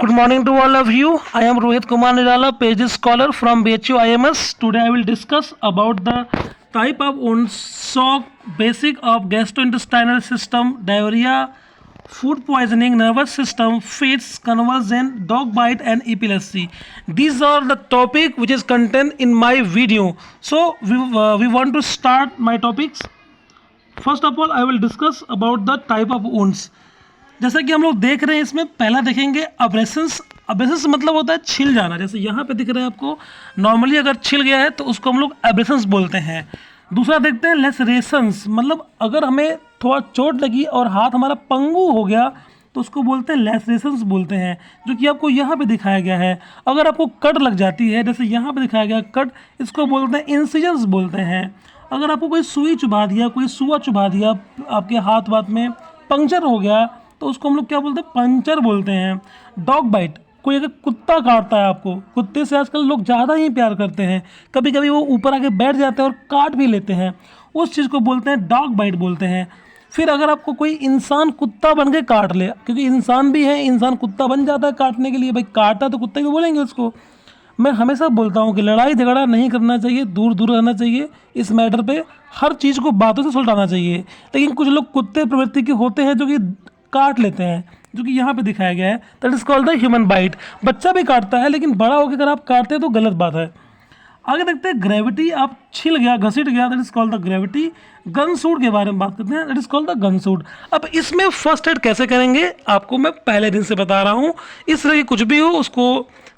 Good morning to all of you. I am Rohit Kumar Nirala, PhD scholar from BHU IMS. Today I will discuss about the type of wounds, shock, basic of gastrointestinal system, diarrhea, food poisoning, nervous system, fits, convulsion, dog bite, and epilepsy. These are the topic which is contained in my video. So we want to start my topics. First of all, I will discuss about the type of wounds. जैसा कि हम लोग देख रहे हैं, इसमें पहला देखेंगे अब्रेशंस। अब्रेशंस मतलब होता है छिल जाना। जैसे यहाँ पे दिख रहा है आपको, नॉर्मली अगर छिल गया है तो उसको हम लोग एब्रेशंस बोलते हैं। दूसरा देखते हैं लेसरेशंस, मतलब अगर हमें थोड़ा चोट लगी और हाथ हमारा पंगु हो गया तो उसको बोलते हैं लेसरेशंस बोलते हैं, जो कि आपको यहाँ पे दिखाया गया है। अगर आपको कट लग जाती है, जैसे यहाँ पे दिखाया गया कट, इसको बोलते हैं इंसिजन्स बोलते हैं। अगर आपको कोई सुई चुभा दिया, कोई सुआ चुभा दिया, आपके हाथ वाथ में पंक्चर हो गया तो उसको हम लोग क्या बोलते हैं, पंचर बोलते हैं। डॉग बाइट, कोई अगर कुत्ता काटता है आपको, कुत्ते से आजकल लोग ज़्यादा ही प्यार करते हैं, कभी कभी वो ऊपर आके बैठ जाते हैं और काट भी लेते हैं, उस चीज़ को बोलते हैं डॉग बाइट बोलते हैं। फिर अगर आपको कोई इंसान कुत्ता बन के काट ले, क्योंकि इंसान भी है, इंसान कुत्ता बन जाता है काटने के लिए, भाई काटा तो कुत्ते को बोलेंगे उसको। मैं हमेशा बोलता हूँ कि लड़ाई झगड़ा नहीं करना चाहिए, दूर दूर रहना चाहिए इस मैटर पे, हर चीज़ को बातों से सुलझाना चाहिए। लेकिन कुछ लोग कुत्ते प्रवृत्ति के होते हैं जो कि काट लेते हैं, जो कि यहाँ पे दिखाया गया है। That is called the human bite. बच्चा भी काटता है, लेकिन बड़ा होकर अगर आप काटते हैं तो गलत बात है। आगे देखते हैं ग्रेविटी, आप छिल गया, घसीट गया, that is called the gravity. Gun suit के बारे में बात करते हैं, that is called the gun suit. अब इसमें फर्स्ट एड कैसे करेंगे आपको मैं पहले दिन से बता रहा हूँ। इस तरह की कुछ भी हो उसको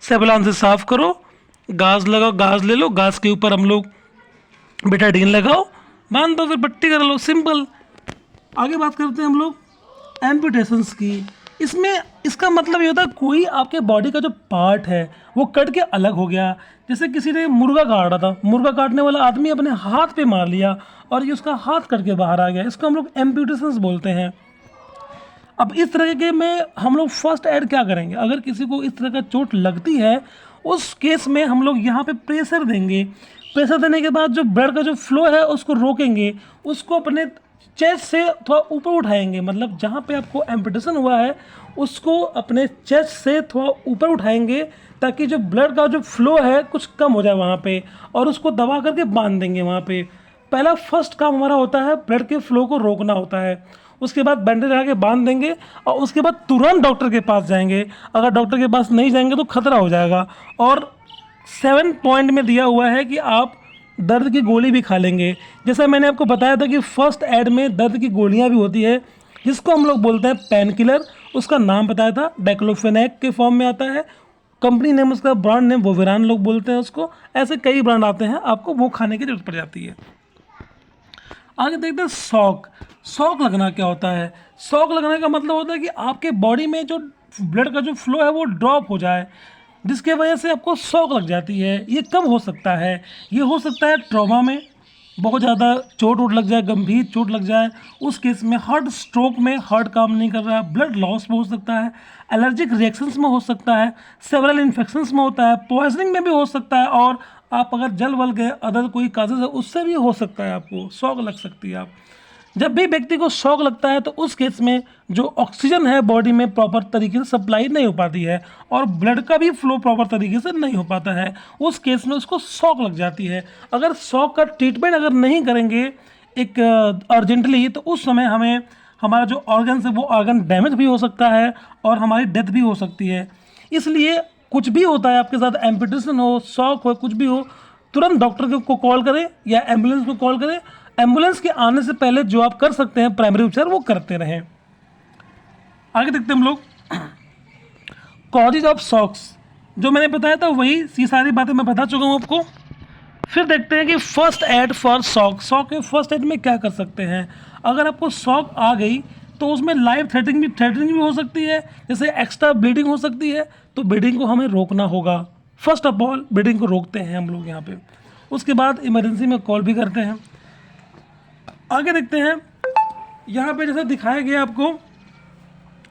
सेवलान से साफ करो, गाज लगाओ, गाज ले लो, गाज के ऊपर हम लोग बेटाडीन लगाओ, बांध दो, फिर पट्टी कर लो, सिंपल। आगे बात करते हैं हम लोग एम्पुटेशंस की। इसमें इसका मतलब ये होता है कोई आपके बॉडी का जो पार्ट है वो कट के अलग हो गया। जैसे किसी ने मुर्गा काटा था, मुर्गा काटने वाला आदमी अपने हाथ पे मार लिया और ये उसका हाथ कट के बाहर आ गया, इसको हम लोग एम्पुटेशंस बोलते हैं। अब इस तरह के में हम लोग फर्स्ट एड क्या करेंगे, अगर किसी को इस तरह का चोट लगती है उस केस में हम लोग यहाँ पे प्रेशर देंगे। प्रेशर देने के बाद जो ब्लड का जो फ्लो है उसको रोकेंगे, उसको अपने चेस्ट से थोड़ा ऊपर उठाएंगे, मतलब जहाँ पे आपको एम्पुटेशन हुआ है उसको अपने चेस्ट से थोड़ा ऊपर उठाएंगे ताकि जो ब्लड का जो फ्लो है कुछ कम हो जाए वहाँ पे, और उसको दबा करके बांध देंगे वहाँ पे। पहला फर्स्ट काम हमारा होता है ब्लड के फ्लो को रोकना होता है। उसके बाद बैंडेज लगा के बांध देंगे और उसके बाद तुरंत डॉक्टर के पास जाएंगे। अगर डॉक्टर के पास नहीं जाएंगे तो खतरा हो जाएगा। और 7 पॉइंट में दिया हुआ है कि आप दर्द की गोली भी खा लेंगे। जैसा मैंने आपको बताया था कि फर्स्ट एड में दर्द की गोलियां भी होती है, जिसको हम लोग बोलते हैं पेन किलर। उसका नाम बताया था, डाइक्लोफेनेक के फॉर्म में आता है। कंपनी नेम, उसका ब्रांड नेम वोवेरान लोग बोलते हैं उसको। ऐसे कई ब्रांड आते हैं, आपको वो खाने की जरूरत पड़ जाती है। आगे देखते हैं शॉक। शॉक लगना क्या होता है। शॉक लगने का मतलब होता है कि आपके बॉडी में जो ब्लड का जो फ्लो है वो ड्रॉप हो जाए, जिसके वजह से आपको शॉक लग जाती है। ये कब हो सकता है, ये हो सकता है ट्रॉमा में, बहुत ज़्यादा चोट वोट लग जाए, गंभीर चोट लग जाए, उस केस में हार्ट स्ट्रोक में, हार्ट काम नहीं कर रहा है, ब्लड लॉस में हो सकता है, एलर्जिक रिएक्शंस में हो सकता है, सेवरल इन्फेक्शंस में होता है, पॉइजनिंग में भी हो सकता है, और आप अगर जल वल गए, अदर कोई काजेज है उससे भी हो सकता है, आपको शॉक लग सकती है। आप जब भी व्यक्ति को शॉक लगता है तो उस केस में जो ऑक्सीजन है बॉडी में प्रॉपर तरीके से सप्लाई नहीं हो पाती है और ब्लड का भी फ्लो प्रॉपर तरीके से नहीं हो पाता है, उस केस में उसको शॉक लग जाती है। अगर शॉक का ट्रीटमेंट अगर नहीं करेंगे एक अर्जेंटली, तो उस समय हमें हमारा जो ऑर्गन है वो ऑर्गन डैमेज भी हो सकता है और हमारी डेथ भी हो सकती है। इसलिए कुछ भी होता है आपके साथ, एम्पुटेशन हो, शॉक हो, कुछ भी हो, तुरंत डॉक्टर को कॉल करें या एम्बुलेंस को कॉल करें। एम्बुलेंस के आने से पहले जो आप कर सकते हैं प्राइमरी उपचार वो करते रहें। आगे देखते हैं हम लोग कॉजेज ऑफ शॉक्स। जो मैंने बताया था वही सारी बातें मैं बता चुका हूँ आपको। फिर देखते हैं कि first aid for shock. Shock के फर्स्ट एड में क्या कर सकते हैं। अगर आपको शॉक आ गई तो उसमें लाइफ थ्रेटनिंग भी हो सकती है, जैसे एक्स्ट्रा ब्लीडिंग हो सकती है, तो ब्लीडिंग को हमें रोकना होगा। फर्स्ट ऑफ ऑल ब्लीडिंग को रोकते हैं हम लोग यहाँ पे। उसके बाद इमरजेंसी में कॉल भी करते हैं। आगे देखते हैं, यहाँ पे जैसे दिखाया गया आपको,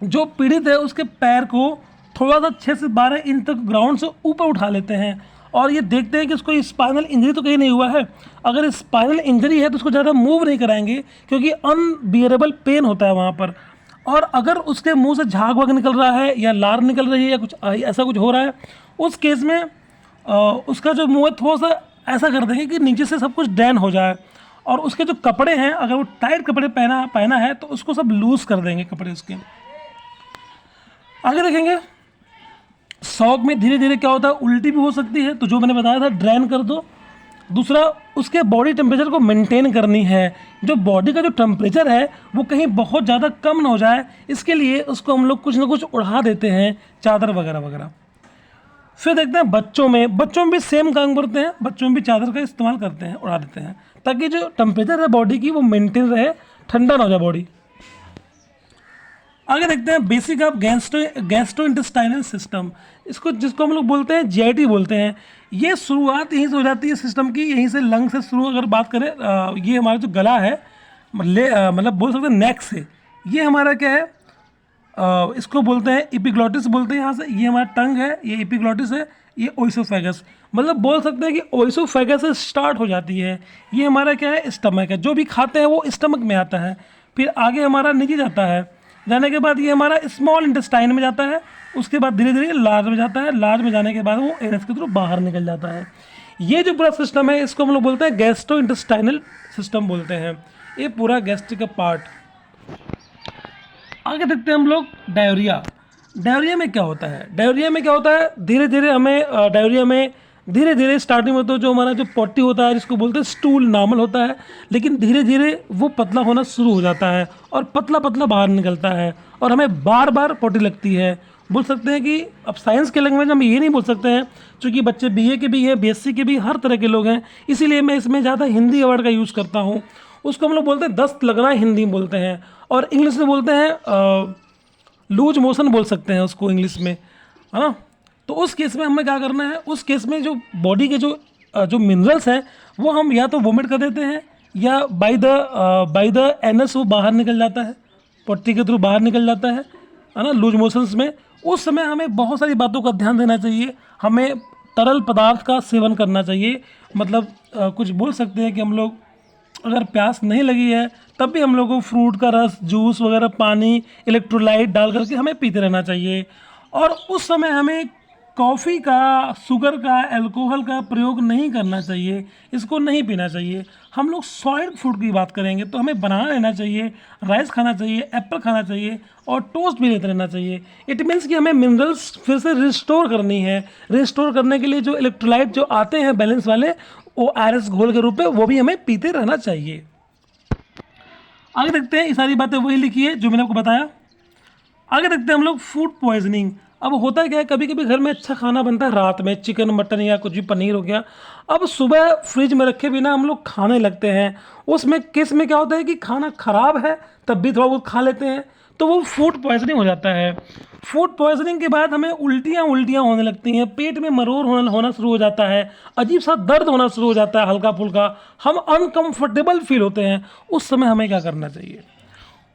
जो पीड़ित है उसके पैर को थोड़ा सा 6 से 12 इंच तक ग्राउंड से ऊपर उठा लेते हैं और ये देखते हैं कि उसको स्पाइनल इंजरी तो कहीं नहीं हुआ है। अगर स्पाइनल इंजरी है तो उसको ज़्यादा मूव नहीं कराएंगे क्योंकि अनबियरेबल पेन होता है वहाँ पर। और अगर उसके मुंह से झाग वाग निकल रहा है या लार निकल रही है या कुछ ऐसा कुछ हो रहा है, उस केस में उसका जो मुंह है थोड़ा सा ऐसा कर देंगे कि नीचे से सब कुछ ड्रेन हो जाए। और उसके जो कपड़े हैं, अगर वो टाइट कपड़े पहना है तो उसको सब लूज कर देंगे कपड़े उसके। आगे देखेंगे, शॉक में धीरे धीरे क्या होता है, उल्टी भी हो सकती है, तो जो मैंने बताया था ड्रेन कर दो। दूसरा, उसके बॉडी टेम्परेचर को मेंटेन करनी है। जो बॉडी का जो टेम्परेचर है वो कहीं बहुत ज़्यादा कम ना हो जाए, इसके लिए उसको हम लोग कुछ ना कुछ उड़ा देते हैं, चादर वगैरह वगैरह। फिर देखते हैं बच्चों में भी सेम काम करते हैं, बच्चों में भी चादर का इस्तेमाल करते हैं, उड़ा देते हैं, ताकि जो टेम्परेचर है बॉडी की वो मेंटेन रहे, ठंडा ना हो जाए बॉडी। आगे देखते हैं बेसिक ऑफ गैस्ट्रोइंटेस्टाइनल सिस्टम, जिसको हम लोग बोलते हैं जीआईटी बोलते हैं। ये शुरुआत यहीं से हो जाती है सिस्टम की, यहीं से लंग से शुरू अगर बात करें, ये हमारा जो गला है, मतलब बोल सकते हैं नेक से, ये हमारा क्या है, इसको बोलते हैं एपिग्लॉटिस बोलते हैं यहाँ से। ये हमारा टंग है, ये एपिग्लॉटिस है, ये ओइसोफेगस, मतलब बोल सकते हैं कि ओइसोफेगस से स्टार्ट हो जाती है। ये हमारा क्या है, स्टमक है, जो भी खाते हैं वो स्टमक में आता है। फिर आगे हमारा नीचे जाता है, जाने के बाद ये हमारा स्मॉल इंटेस्टाइन में जाता है, उसके बाद धीरे धीरे लार्ज में जाता है, लार्ज में जाने के बाद वो एनएस के थ्रू बाहर निकल जाता है। ये जो पूरा सिस्टम है इसको हम लोग बोलते हैं गैस्ट्रो इंटेस्टाइनल सिस्टम बोलते हैं, ये पूरा गैस्ट्रिक का पार्ट। आगे देखते हैं हम लोग डायरिया। डायरिया में क्या होता है, डायरिया में क्या होता है, धीरे धीरे हमें डायरिया में धीरे धीरे स्टार्टिंग में तो जो हमारा जो पॉटी होता है जिसको बोलते हैं स्टूल नॉर्मल होता है, लेकिन धीरे धीरे वो पतला होना शुरू हो जाता है और पतला पतला बाहर निकलता है और हमें बार बार पॉटी लगती है। बोल सकते हैं कि अब साइंस के लैंग्वेज में हम ये नहीं बोल सकते हैं, क्योंकि बच्चे बीए के भी हैं, बीएससी के भी, हर तरह के लोग हैं, इसीलिए मैं इसमें ज़्यादा हिंदी वर्ड का यूज़ करता हूँ। उसको हम लोग बोलते हैं दस्त लगना, हिंदी में बोलते हैं, और इंग्लिश में बोलते हैं लूज मोशन बोल सकते हैं उसको इंग्लिश में, है ना। तो उस केस में हमें क्या करना है, उस केस में जो बॉडी के जो मिनरल्स हैं वो हम या तो वोमिट कर देते हैं या बाय द एनस वो बाहर निकल जाता है, पट्टी के थ्रू बाहर निकल जाता है ना, लूज मोशंस में। उस समय हमें बहुत सारी बातों का ध्यान देना चाहिए, हमें तरल पदार्थ का सेवन करना चाहिए। मतलब कुछ बोल सकते हैं कि हम लोग अगर प्यास नहीं लगी है तब भी हम लोग को फ्रूट का रस, जूस वगैरह, पानी, इलेक्ट्रोलाइट डाल करके हमें पीते रहना चाहिए। और उस समय हमें कॉफ़ी का, शुगर का, अल्कोहल का प्रयोग नहीं करना चाहिए, इसको नहीं पीना चाहिए। हम लोग सॉलिड फूड की बात करेंगे तो हमें बनाना लेना चाहिए, राइस खाना चाहिए, एप्पल खाना चाहिए और टोस्ट भी लेते रहना चाहिए। इट मीन्स कि हमें मिनरल्स फिर से रिस्टोर करनी है। रिस्टोर करने के लिए जो इलेक्ट्रोलाइट जो आते हैं बैलेंस वाले, वो आरएस घोल के रूप में, वो भी हमें पीते रहना चाहिए। आगे देखते हैं, ये सारी बातें वही लिखी है जो मैंने आपको बताया। आगे देखते हैं हम लोग फूड पॉइजनिंग। अब होता है क्या है, कभी कभी घर में अच्छा खाना बनता है, रात में चिकन मटन या कुछ भी, पनीर हो गया, अब सुबह फ्रिज में रखे बिना हम लोग खाने लगते हैं। उसमें केस में क्या होता है कि खाना खराब है तब भी थोड़ा बहुत खा लेते हैं, तो वो फूड पॉइजनिंग हो जाता है। फूड पॉइजनिंग के बाद हमें उल्टियाँ होने लगती हैं, पेट में मरोड़ होना शुरू हो जाता है, अजीब सा दर्द होना शुरू हो जाता है, हल्का फुल्का, हम अनकंफर्टेबल फील होते हैं। उस समय हमें क्या करना चाहिए,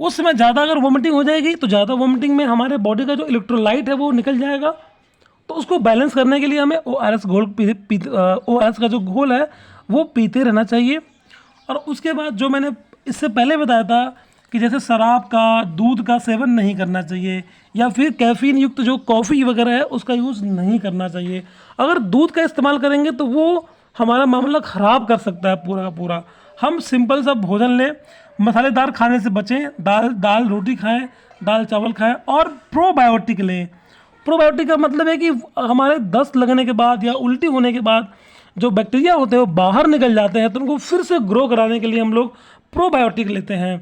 उस समय ज़्यादा अगर वोमिटिंग हो जाएगी तो ज़्यादा वोमिटिंग में हमारे बॉडी का जो इलेक्ट्रोलाइट है वो निकल जाएगा, तो उसको बैलेंस करने के लिए हमें ORS घोल ORS का जो घोल है वो पीते रहना चाहिए। और उसके बाद जो मैंने इससे पहले बताया था कि जैसे शराब का, दूध का सेवन नहीं करना चाहिए, या फिर कैफीन युक्त जो कॉफ़ी वगैरह है उसका यूज़ नहीं करना चाहिए। अगर दूध का इस्तेमाल करेंगे तो वो हमारा मामला ख़राब कर सकता है पूरा का पूरा। हम सिंपल सा भोजन लें, मसालेदार खाने से बचें, दाल रोटी खाएं, दाल चावल खाएं, और प्रोबायोटिक लें। प्रोबायोटिक का मतलब है कि हमारे दस्त लगने के बाद या उल्टी होने के बाद जो बैक्टीरिया होते हैं वो बाहर निकल जाते हैं, तो उनको फिर से ग्रो कराने के लिए हम लोग प्रोबायोटिक लेते हैं।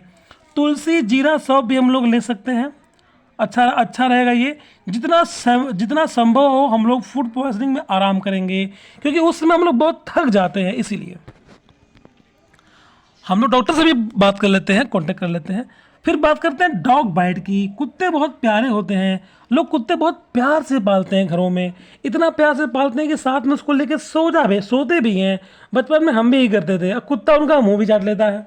तुलसी, जीरा, सौंफ भी हम लोग ले सकते हैं, अच्छा रहेगा ये। जितना संभव हो हम लोग फूड पॉइजनिंग में आराम करेंगे, क्योंकि उस समय हम लोग बहुत थक जाते हैं, इसीलिए हम लोग डॉक्टर से भी बात कर लेते हैं, कांटेक्ट कर लेते हैं। फिर बात करते हैं डॉग बाइट की। कुत्ते बहुत प्यारे होते हैं, लोग कुत्ते बहुत प्यार से पालते हैं घरों में, इतना प्यार से पालते हैं कि साथ में उसको लेके सोते भी हैं। बचपन में हम भी यही करते थे। अब कुत्ता उनका मुंह भी चाट लेता है।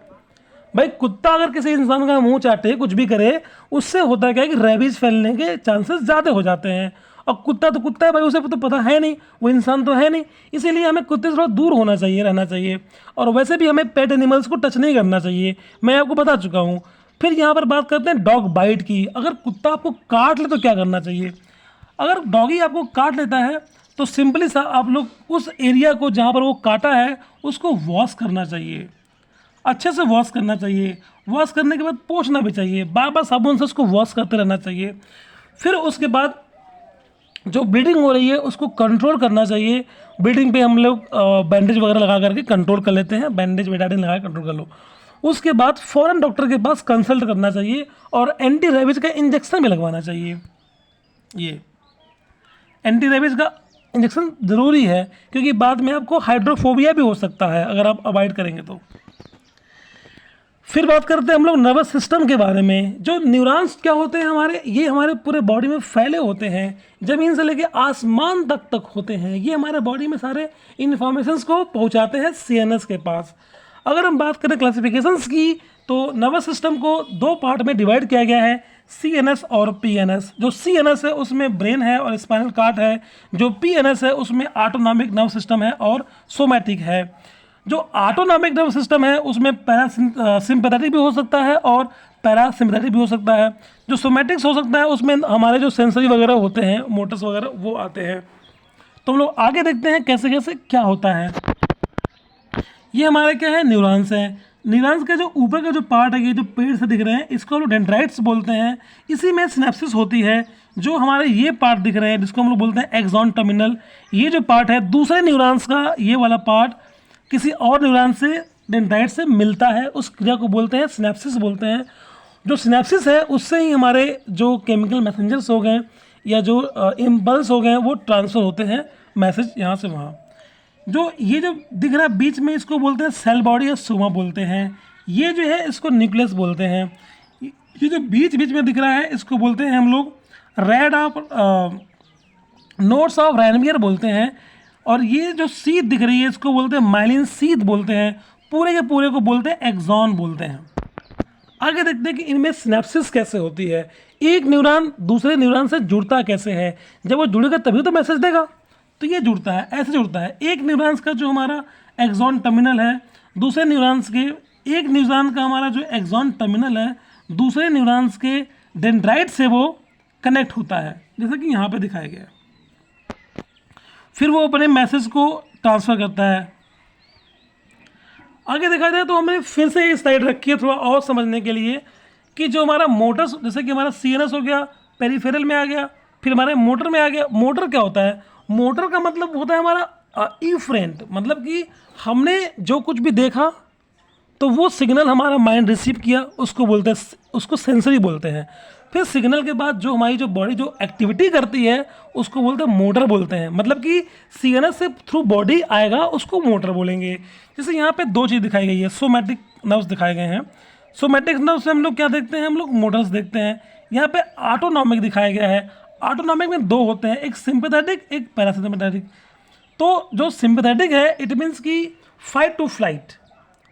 भाई कुत्ता अगर किसी इंसान का मुंह चाटे, कुछ भी करे, उससे होता क्या है कि रेबीज फैलने के चांसेस ज़्यादा हो जाते हैं। और कुत्ता तो कुत्ता है भाई, उसे तो पता है नहीं, वो इंसान तो है नहीं, इसीलिए हमें कुत्ते से थोड़ा दूर होना चाहिए, रहना चाहिए। और वैसे भी हमें पेट एनिमल्स को टच नहीं करना चाहिए, मैं आपको बता चुका हूँ। फिर यहाँ पर बात करते हैं डॉग बाइट की। अगर कुत्ता आपको काट ले तो क्या करना चाहिए। अगर डॉगी आपको काट लेता है तो सिंपली सा आप लोग उस एरिया को जहाँ पर वो काटा है उसको वॉश करना चाहिए, अच्छे से वॉश करना चाहिए। वॉश करने के बाद पोंछना भी चाहिए, बार बार साबुन से उसको वॉश करते रहना चाहिए। फिर उसके बाद जो ब्लीडिंग हो रही है उसको कंट्रोल करना चाहिए। ब्लीडिंग पे हम लोग बैंडेज वगैरह लगा करके कंट्रोल कर लेते हैं, बैंडेज बेटाडिन लगा कंट्रोल कर लो। उसके बाद फ़ौरन डॉक्टर के पास कंसल्ट करना चाहिए और एंटी रेबीज का इंजेक्शन भी लगवाना चाहिए। ये एंटी रेबीज का इंजेक्शन ज़रूरी है क्योंकि बाद में आपको हाइड्रोफोबिया भी हो सकता है अगर आप अवॉइड करेंगे तो। फिर बात करते हैं हम लोग नर्वस सिस्टम के बारे में। जो न्यूरॉन्स क्या होते हैं हमारे, ये हमारे पूरे बॉडी में फैले होते हैं, ज़मीन से लेके आसमान तक होते हैं। ये हमारे बॉडी में सारे इन्फॉर्मेशंस को पहुंचाते हैं सीएनएस के पास। अगर हम बात करें क्लासिफिकेशंस की तो नर्वस सिस्टम को दो पार्ट में डिवाइड किया गया है, सीएनएस और पीएनएस। जो सीएनएस है उसमें ब्रेन है और स्पाइनल कॉर्ड है। जो पीएनएस है उसमें ऑटोनॉमिक नर्व सिस्टम है और सोमैटिक है। जो ऑटोनॉमिक नर्व सिस्टम है उसमें पैरासिम्पैथेटिक भी हो सकता है और पैरासिम्पैथेटिक भी हो सकता है। जो सोमैटिक्स हो सकता है उसमें हमारे जो सेंसरी वगैरह होते हैं, मोटर्स वगैरह, वो आते हैं। तो हम लोग आगे देखते हैं कैसे कैसे क्या होता है। ये हमारे क्या है, न्यूरॉन्स हैं। न्यूरॉन्स का जो ऊपर का जो पार्ट है, ये जो पेड़ से दिख रहे हैं, इसको हम लोग डेंड्राइट्स बोलते हैं। इसी में सिनेप्सिस होती है। जो हमारे ये पार्ट दिख रहे हैं जिसको हम लोग बोलते हैं एक्सॉन टर्मिनल, ये जो पार्ट है दूसरे न्यूरॉन्स का, ये वाला पार्ट किसी और न्यूरॉन से, डेंड्राइट से मिलता है। उस क्रिया को बोलते हैं सिनेप्सिस बोलते हैं। जो सिनेप्सिस है उससे ही हमारे जो केमिकल मैसेंजर्स हो गए या जो इम्पल्स हो गए वो ट्रांसफ़र होते हैं मैसेज यहाँ से वहाँ। जो ये जो दिख रहा है बीच में, इसको बोलते हैं सेल बॉडी या सोमा बोलते हैं। ये जो है इसको न्यूक्लियस बोलते हैं। ये जो बीच बीच में दिख रहा है इसको बोलते हैं हम लोग rid of notes of Ranvier बोलते हैं। और ये जो सीध दिख रही है इसको बोलते हैं माइलिन सीध बोलते हैं। पूरे के पूरे को बोलते हैं एक्सॉन बोलते हैं। आगे देखते हैं कि इनमें सिनेप्सिस कैसे होती है। एक न्यूरॉन दूसरे न्यूरॉन से जुड़ता कैसे है। जब वो जुड़ेगा तभी तो मैसेज देगा, तो ये जुड़ता है, ऐसे जुड़ता है। एक न्यूरॉन्स का जो हमारा एक्सॉन टर्मिनल है दूसरे न्यूरॉन्स के, एक न्यूरॉन का हमारा जो एक्सॉन टर्मिनल है दूसरे न्यूरॉन्स के डेंड्राइट से वो कनेक्ट होता है, जैसा कि यहाँ पे दिखाया गया है। फिर वो अपने मैसेज को ट्रांसफ़र करता है। आगे देखा जाए तो हमने फिर से इस साइड रखी है थोड़ा और समझने के लिए कि जो हमारा मोटर्स, जैसे कि हमारा सीएनएस हो गया, पेरिफेरल में आ गया, फिर हमारे मोटर में आ गया। मोटर क्या होता है, मोटर का मतलब होता है हमारा इफरेंट, मतलब कि हमने जो कुछ भी देखा तो वो सिग्नल हमारा माइंड रिसीव किया, उसको बोलते हैं, उसको सेंसरी बोलते हैं। फिर सिग्नल के बाद जो हमारी जो बॉडी जो एक्टिविटी करती है उसको बोलते हैं मोटर बोलते हैं। मतलब कि सीएनएस से थ्रू बॉडी आएगा उसको मोटर बोलेंगे। जैसे यहाँ पे दो चीज़ दिखाई गई है, सोमैटिक नर्व्स दिखाए गए हैं। सोमैटिक नर्व्स से हम लोग क्या देखते हैं, हम लोग मोटर्स देखते हैं। यहाँ पे ऑटोनॉमिक दिखाया गया है। ऑटोनॉमिक में दो होते हैं, एक सिंपैथेटिक, एक पैरासिम्पैथेटिक। तो जो सिंपैथेटिक है इट मीन्स कि फाइट टू फ्लाइट,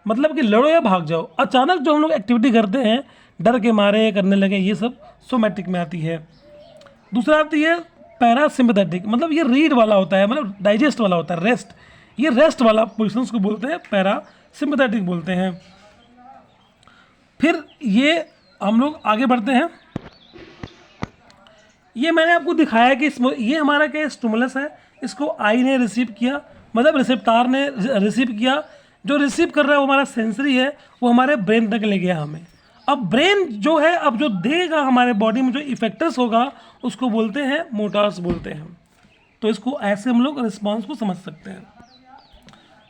मतलब कि लड़ो या भाग जाओ। अचानक जो हम लोग एक्टिविटी करते हैं डर के मारे करने लगे, ये सब सोमैटिक में आती है। दूसरा आती है पैरासिम्पैथेटिक, मतलब ये रीड वाला होता है, मतलब डाइजेस्ट वाला होता है, रेस्ट। ये रेस्ट वाला पोजिशंस को बोलते हैं पैरासिम्पैथेटिक बोलते हैं। फिर ये हम लोग आगे बढ़ते हैं। ये मैंने आपको दिखाया कि ये हमारा क्या स्टिमुलस है, इसको आई ने रिसीव किया, मतलब रिसेप्टार ने रिसीव किया। जो रिसीव कर रहा है वो हमारा सेंसरी है, वो हमारे ब्रेन तक ले गया हमें। अब ब्रेन जो है, अब जो देगा हमारे बॉडी में जो इफेक्टर्स होगा उसको बोलते हैं मोटर्स बोलते हैं। तो इसको ऐसे हम लोग रिस्पॉन्स को समझ सकते हैं।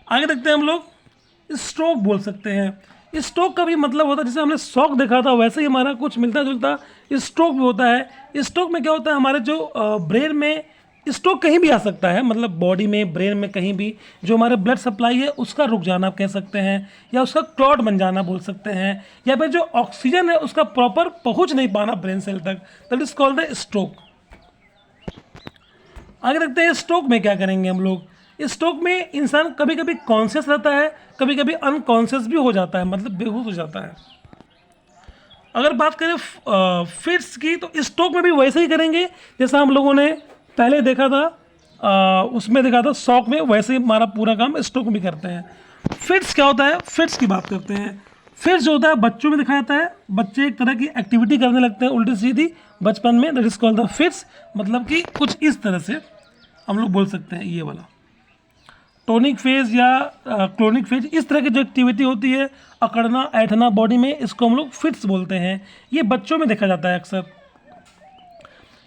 आगे देखते हैं हम लोग स्ट्रोक बोल सकते हैं। स्ट्रोक का भी मतलब होता है, जैसे हमने शॉक देखा था वैसे ही हमारा कुछ मिलता जुलता स्ट्रोक भी होता है। स्ट्रोक में क्या होता है, हमारे जो ब्रेन में स्ट्रोक कहीं भी आ सकता है, मतलब बॉडी में, ब्रेन में, कहीं भी जो हमारे ब्लड सप्लाई है उसका रुक जाना आप कह सकते हैं, या उसका क्लॉट बन जाना बोल सकते हैं, या फिर जो ऑक्सीजन है उसका प्रॉपर पहुंच नहीं पाना ब्रेन सेल तक, that is called the stroke. आगे देखते हैं स्ट्रोक में क्या करेंगे हम लोग। स्ट्रोक में इंसान कभी कभी कॉन्शियस रहता है, कभी कभी अनकॉन्शियस भी हो जाता है, मतलब बेहोश हो जाता है। अगर बात करें फिट्स की तो स्ट्रोक में भी वैसे ही करेंगे जैसा हम लोगों ने पहले देखा था, उसमें देखा था शॉक में, वैसे ही हमारा पूरा काम स्ट्रोक भी करते हैं। फिट्स क्या होता है, फिट्स की बात करते हैं। फिट्स जो होता है बच्चों में दिखाया जाता है, बच्चे एक तरह की एक्टिविटी करने लगते हैं उल्टी सीधी बचपन में, that is called the fits. मतलब कि कुछ इस तरह से हम लोग बोल सकते हैं, ये वाला टोनिक फेज या क्लोनिक फेज, इस तरह की जो एक्टिविटी होती है, अकड़ना ऐठना बॉडी में, इसको हम लोग फिट्स बोलते हैं। ये बच्चों में देखा जाता है अक्सर।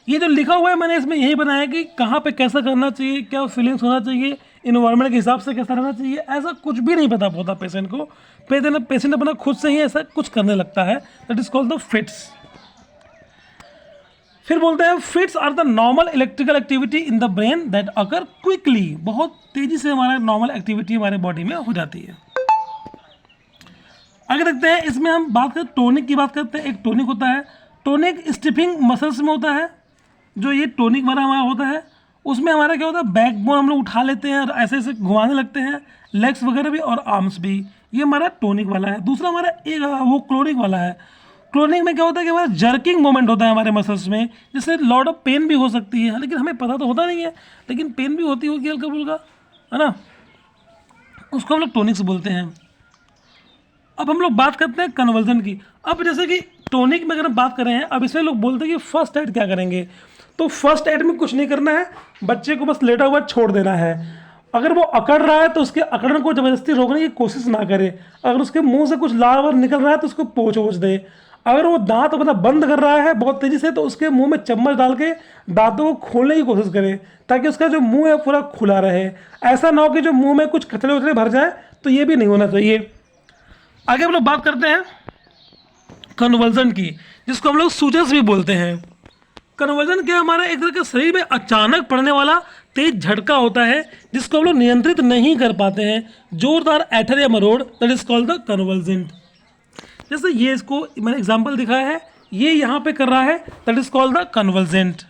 ये जो लिखा हुआ है मैंने इसमें यही बनाया कि कहाँ पे कैसा करना चाहिए, क्या फीलिंग्स होना चाहिए, इन्वायरमेंट के हिसाब से कैसा रहना चाहिए, ऐसा कुछ भी नहीं पता होता पेशेंट को। पेशेंट अपना खुद से ही ऐसा कुछ करने लगता है, that is called the fits. फिर बोलते हैं fits are the normal electrical activity in the brain that occur quickly, बहुत तेजी से हमारा नॉर्मल एक्टिविटी हमारे बॉडी में हो जाती है। आगे देखते हैं, इसमें हम बात करें टोनिक की बात करते हैं। एक टोनिक होता है, टोनिक स्टिफिंग मसल्स में होता है। जो ये टोनिक वाला हमारा होता है उसमें हमारा क्या होता है, बैकबोन हम लोग उठा लेते हैं और ऐसे ऐसे घुमाने लगते हैं, लेग्स वगैरह भी और आर्म्स भी। ये हमारा टोनिक वाला है। दूसरा हमारा एक वो क्लोनिक वाला है। क्लोनिक में क्या होता है कि हमारा जर्किंग मोमेंट होता है हमारे मसल्स में, जिससे लॉट ऑफ पेन भी हो सकती है, लेकिन हमें पता तो होता नहीं है, लेकिन पेन भी होती होगी हल्का फुल्का, है ना, उसको हम लोग टोनिक्स बोलते हैं। अब हम लोग बात करते हैं कन्वर्जन की। अब जैसे कि टोनिक में अगर हम बात कर रहे हैं, अब इसमें लोग बोलते हैं कि फर्स्ट एड क्या करेंगे, तो फर्स्ट एड में कुछ नहीं करना है, बच्चे को बस लेटा हुआ छोड़ देना है। अगर वो अकड़ रहा है तो उसके अकड़न को ज़बरदस्ती रोकने की कोशिश ना करे। अगर उसके मुंह से कुछ लार वार निकल रहा है तो उसको पोंछ वोछ दे। अगर वो दांत अपना बंद कर रहा है बहुत तेज़ी से, तो उसके मुंह में चम्मच डाल के दांतों को खोलने की कोशिश करे, ताकि उसका जो मुंह है पूरा खुला रहे। ऐसा ना हो कि जो मुंह में कुछ कचरे उचरे भर जाए, तो ये भी नहीं होना चाहिए। आगे हम लोग बात करते हैं कन्वर्जन की, जिसको हम लोग सूचस भी बोलते हैं। कन्वर्जन क्या, हमारा एक तरह का शरीर में अचानक पड़ने वाला तेज झटका होता है, जिसको हम लोग नियंत्रित नहीं कर पाते हैं, जोरदार ऐठर या मरोड़, that is called the convergent. जैसे ये इसको मैंने एग्जांपल दिखाया है, ये यहाँ पे कर रहा है, that is called the convergent.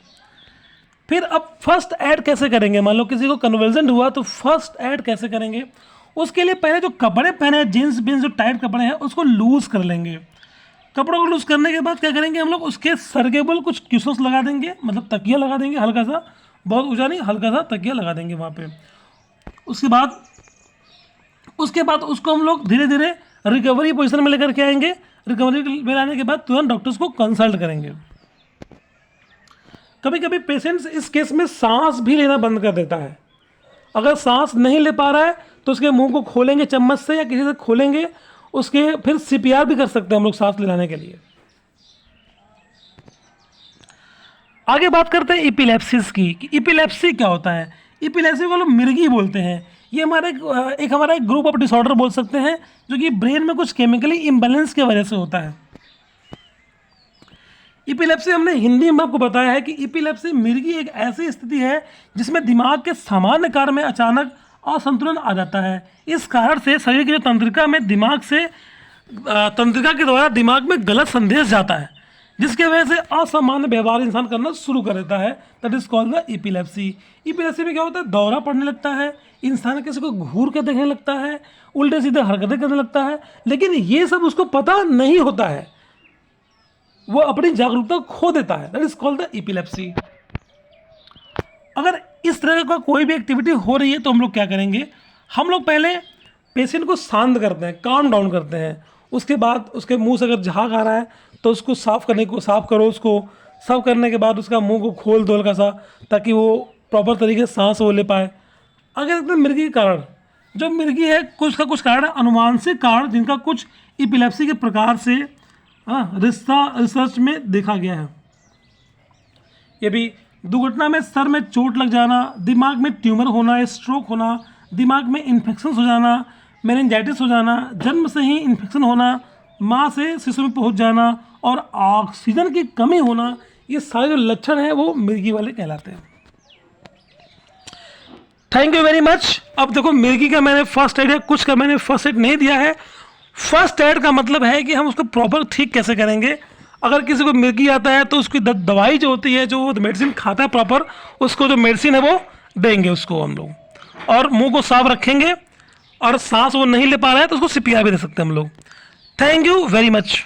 फिर अब फर्स्ट ऐड कैसे करेंगे, मान लो किसी को कन्वर्जेंट हुआ तो फर्स्ट ऐड कैसे करेंगे। उसके लिए पहले जो कपड़े पहने, जीन्स बीन्स जो टाइट कपड़े हैं उसको लूज कर लेंगे। कपड़ों को लूज करने के बाद क्या करेंगे हम लोग, उसके सर्गेबल कुछ क्यूशंस लगा देंगे, मतलब तकिया लगा देंगे हल्का सा, बहुत ऊंचा नहीं, हल्का सा तकिया लगा देंगे वहाँ पे। उसके बाद उसको हम लोग धीरे धीरे रिकवरी पोजीशन में लेकर के आएंगे। रिकवरी में लाने के बाद तुरंत डॉक्टर्स को कंसल्ट करेंगे। कभी कभी पेशेंट्स इस केस में सांस भी लेना बंद कर देता है। अगर सांस नहीं ले पा रहा है तो उसके मुंह को खोलेंगे चम्मच से या किसी से खोलेंगे, उसके फिर सीपीआर भी कर सकते हैं हम लोग सांस लेने के लिए। आगे बात करते हैं इपिलेप्सिस की, कि इपिलेप्सी क्या होता है। इपिलेप्सी को लोग मिर्गी बोलते हैं। ये हमारा एक ग्रुप ऑफ डिसऑर्डर बोल सकते हैं, जो कि ब्रेन में कुछ केमिकली इम्बैलेंस की वजह से होता है। इपिलेप्सी हमने हिंदी में आपको बताया है कि इपिलेप्सी मिर्गी एक ऐसी स्थिति है जिसमें दिमाग के सामान्य कार्य में अचानक असंतुलन आ जाता है। इस कारण से शरीर की जो तंत्रिका में तंत्रिका के द्वारा दिमाग में गलत संदेश जाता है, जिसके वजह से असामान्य व्यवहार इंसान करना शुरू कर देता है, that is called the epilepsy. Epilepsy में क्या होता है, दौरा पड़ने लगता है, इंसान किसी को घूर के देखने लगता है, उल्टे सीधे हरकतें करने लगता है, लेकिन ये सब उसको पता नहीं होता है, वो अपनी जागरूकता खो देता है, that is called the epilepsy. अगर इस तरह का कोई भी एक्टिविटी हो रही है तो हम लोग क्या करेंगे, हम लोग पहले पेशेंट को शांत करते हैं, काम डाउन करते हैं। उसके बाद उसके मुंह से अगर झाग आ रहा है तो उसको साफ करो। उसको साफ करने के बाद उसका मुंह को खोल दो हल्का सा, ताकि वो प्रॉपर तरीके से सांस वो ले पाए। अगर देखते हैं मिर्गी के कारण, जो मिर्गी है कुछ कारण है अनुवांशिक कारण, जिनका कुछ इपिलेप्सी के प्रकार से रिसर्च में देखा गया है। ये भी दुर्घटना में सर में चोट लग जाना, दिमाग में ट्यूमर होना, स्ट्रोक होना, दिमाग में इन्फेक्शन हो जाना, मेनिंजाइटिस हो जाना, जन्म से ही इन्फेक्शन होना, माँ से शिशु में पहुंच जाना और ऑक्सीजन की कमी होना, ये सारे जो लक्षण हैं वो मिर्गी वाले कहलाते हैं। Thank you very much. अब देखो मिर्गी का मैंने फर्स्ट एड है, कुछ का मैंने फर्स्ट एड नहीं दिया है। फर्स्ट एड का मतलब है कि हम उसको प्रॉपर ठीक कैसे करेंगे। अगर किसी को मिर्गी आता है तो उसकी दवाई जो होती है, जो मेडिसिन खाता है प्रॉपर, उसको जो मेडिसिन है वो देंगे उसको हम लोग, और मुंह को साफ रखेंगे, और सांस वो नहीं ले पा रहा है तो उसको सीपीआर भी दे सकते हैं हम लोग। Thank you very much.